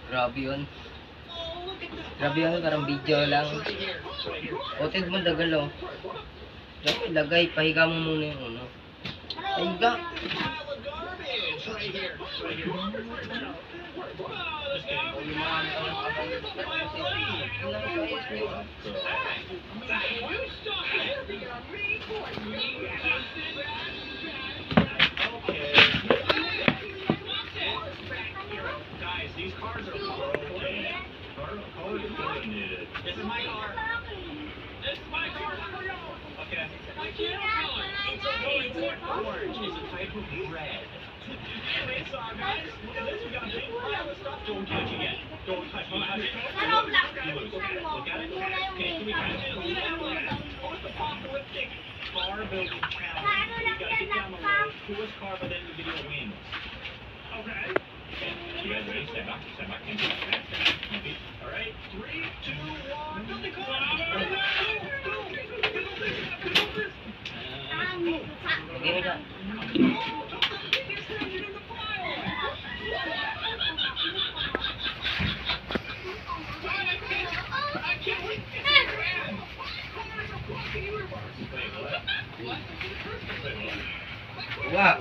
Grabe yun. Grabe yun, parang video lang. O, tignan mo dagal o. Dapat lagay, pahiga mo muna yung ano. Pahiga. Guys, these cars are broken. This is my car. This is my car. Okay. It's orange. It's a type of red. It's guys. Look at this. We got a big pile of stuff. Don't touch it yet. Don't touch it. Look at it. Okay, can we catch it? Oh, it's apocalyptic car building challenge. We gotta get down the road. Coolest car by the end of the video wins. Okay. You guys ready? Stand back. Stand back. All right. 3, 2, 1. Build the car. Lagay mo dyan. Wow.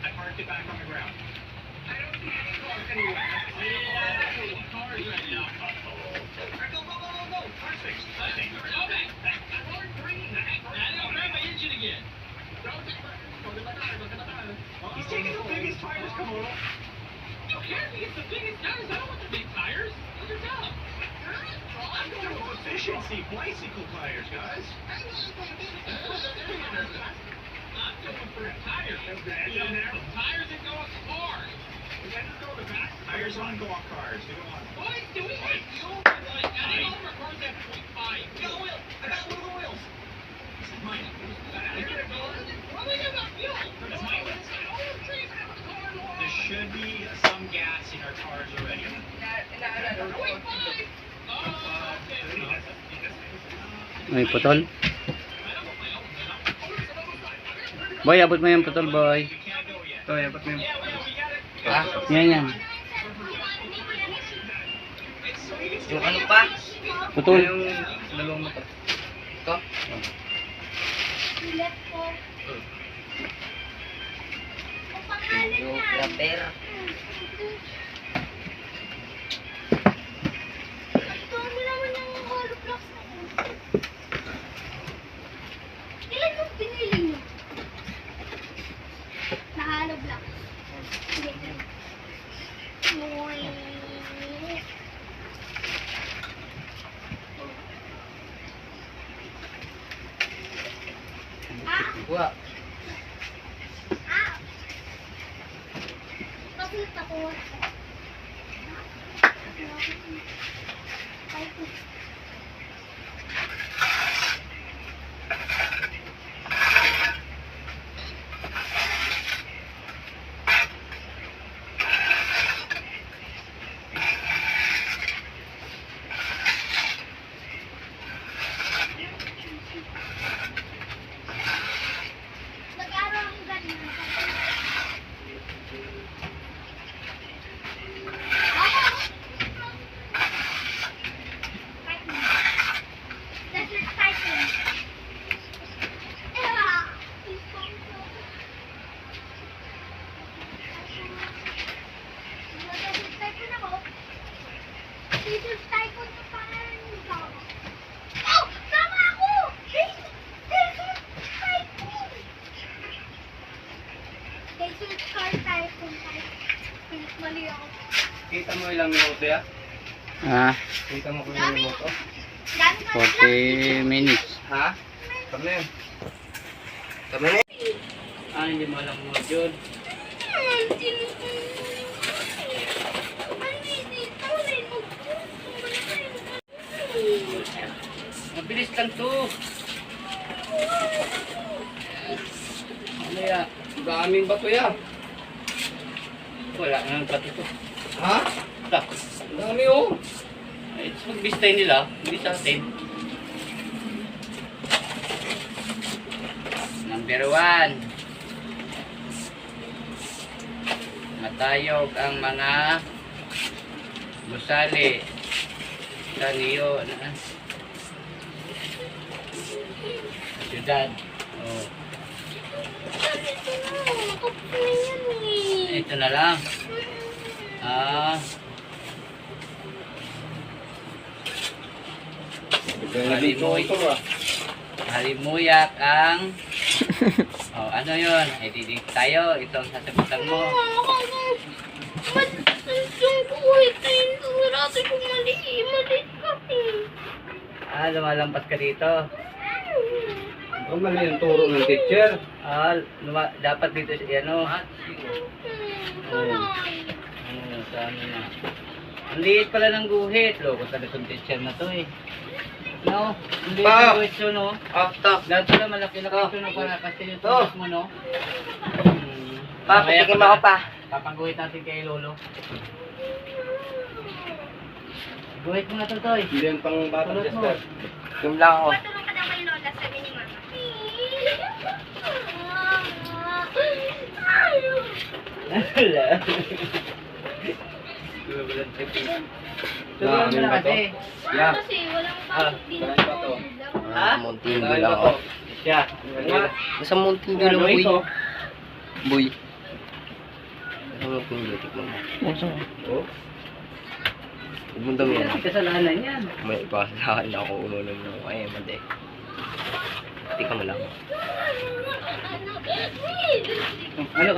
I parked it back on the ground. I don't see any cars anywhere. Cars right now. Go. Car's fixed. Okay. I'll grab my engine again. He's taking the biggest tires, come on. You can't think it's the biggest tires. I don't want the big tires. Those are dumb. I'm going with efficiency. Bicycle tires, guys. I'm going for a tire. Tires that go on cars. Tires on go-on cars. What? Do we like fuel? Like, I don't know if our cars have 0.5. We got oil. I got one of the oils. This is mine. What do we got about fuel? That's mine. There should be some gas in our cars already. May putol. Boy, abot mo yung putol, boy. Ito, abot mo yung... Ha? Yan. Yung ano pa? Putol. Yung dalawang motor. Ito? Yung wrapper. Ilan yung pinili nyo? Nahalo block. Wow. Kapit ako. Nag-araw ang ganyan. Mali ako. Kita mo ilang minuto ya? Ah, Kita mo kung ilang minuto? Dami ka na lang. 40 minutes. Ha? Kami na yun. Kami na yun. Ah, hindi mo alam mo, Jud. Mabilis lang to. Ano ya? Daming bato ya. Wala nang bato to. Ha? Tak. Ang dami oh. It's magbistay nila, hindi sa atin. Number 1. Matayog ang mga gusali sa niyo na syudad. Oh. Ito na lang. Halimuyak ang ano yun? Didig tayo. Ito ang sasagutan mo. Lumalampas ka dito. Mali yung turo ng teacher. Dapat dito siya, ano? Saan na? Ang liit pala ng guhit. Loko talaga itong teacher na to eh. No? Ang liit ng guhit to, no? Dahil pala malaki-laki ito, no? Para kasi yung tumas mo, no? Patikim ako pa. Papangguhit natin kay Lolo. Guhit mo na to, Toy. Hindi yung pang batang Tulot mo. tester. Yung lang ako. Patulong ka daw kay Lola, sabi ni Mama. Wala. Tulungan mo na kasi. Yeah. Kasi walang pasok din. Saan ba to? Ha? Muntingo lang ako. Siya. Nasa muntingo lang, boy. Boy. Nasa muntingo, tikman mo. Oh? Huwag mong dami yan. Kasalanan yan. May ipasahan na ako ulo ng mga ay, mali. Tika mo lang. Halo.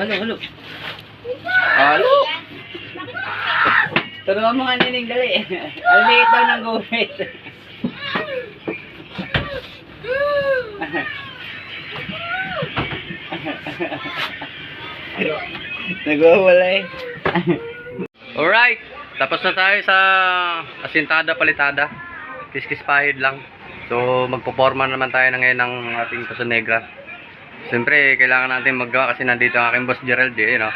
Halo? Tulungan mo nga nining dali. Ang liit daw ng guhit. Nagwawala eh. Alright, tapos na tayo sa asintada palitada. Kiskis pahid lang. So magpoporma naman tayo na ngayon ng ating Puso Negra. Siyempre, kailangan natin maggawa kasi nandito ang aking boss Gerald eh, no?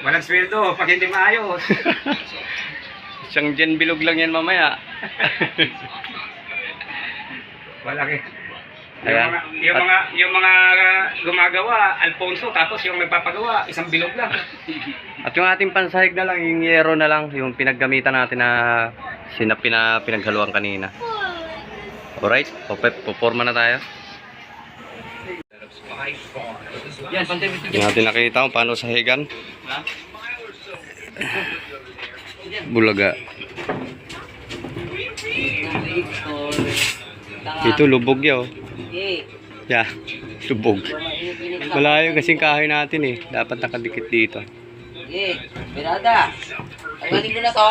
Walang sweldo pag hindi maayos. Siyang Jen bilog lang yan mamaya. Malaki. Ayan. Yung mga gumagawa, Alfonso, tapos yung nagpapagawa, isang bilog lang. At yung ating pansahig na lang, yung yero na lang, yung pinaggamitan natin na pinaghaluan kanina. Alright, poporma na tayo. Yan, pantay mo Hindi natin nakita kung paano sahigan. Ha? Bulaga. Ito lubog yaw. Yeah, lubog. Malayo kasing kahoy natin eh. Dapat nakadikit dito. Birada. Tanggalin mo na to.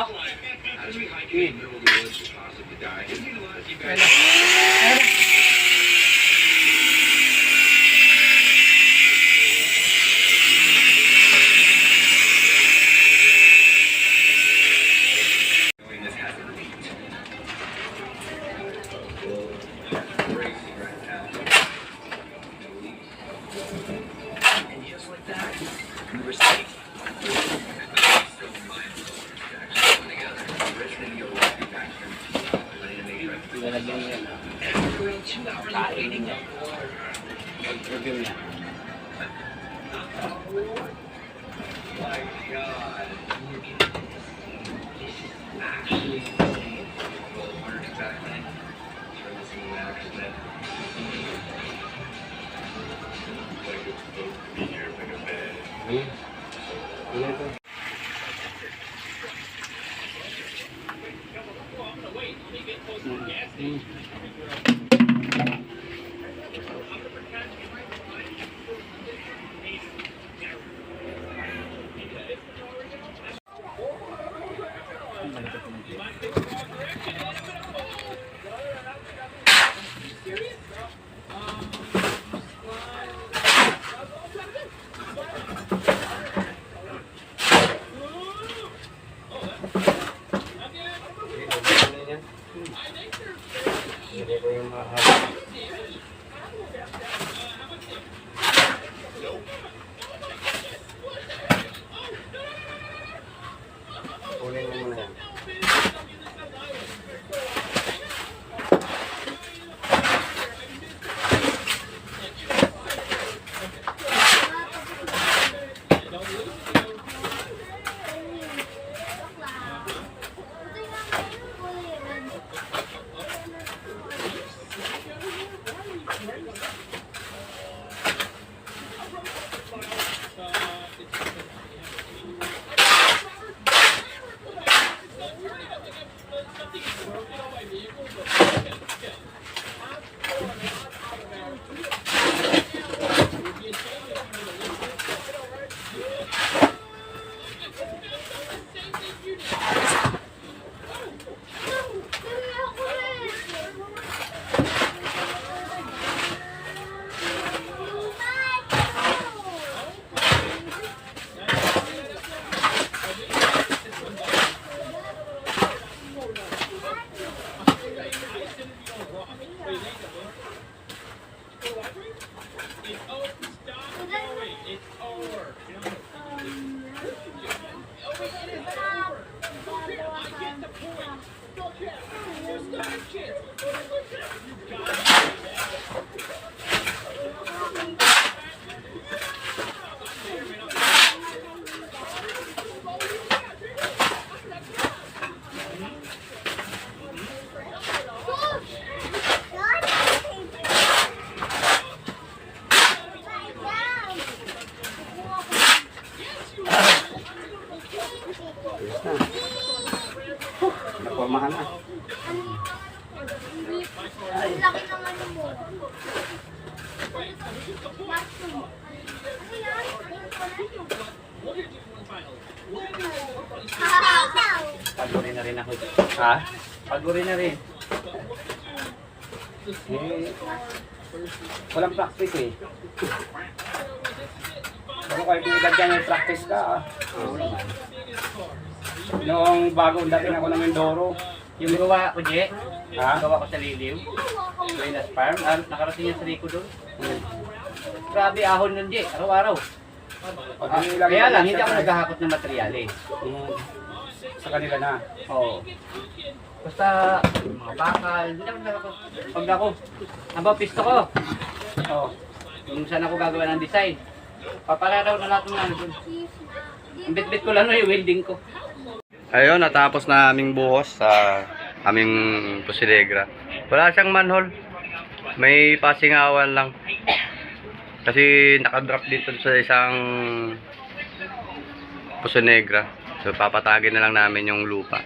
Ang laki ng ano mo. Mushroom. Ano yan? Paguri na rin ako. Ha? Paguri na rin. Walang practice eh. Ako kahit nilagyan may practice ka ah. Noong bagong dating ako ng Mindoro, Yung gawa ko, Je. ha? Gawa ko sa Liliw. Buenas Farm. Nakarating yan sa Rico doon. Grabe ahon nun, Je. Araw-araw. Pag nilagyan Kaya lang, ko hindi siya, ako naghahakot ng material eh. sa kanila na. Oo. Basta, mga bakal, hindi ako naghahakot. Pag ako, aba, pisto ko. Oh. Kung saan ako gagawa ng design. Papararaw na lahat ng ano dun. Ang bit-bit ko lang no, yung welding ko. Ayun, natapos na aming buhos sa aming Pusilegra. Wala siyang manhole. May pasingawan lang. Kasi nakadrop dito sa isang Pusilegra. So papatagin na lang namin yung lupa.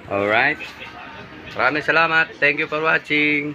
Alright. Maraming salamat. Thank you for watching.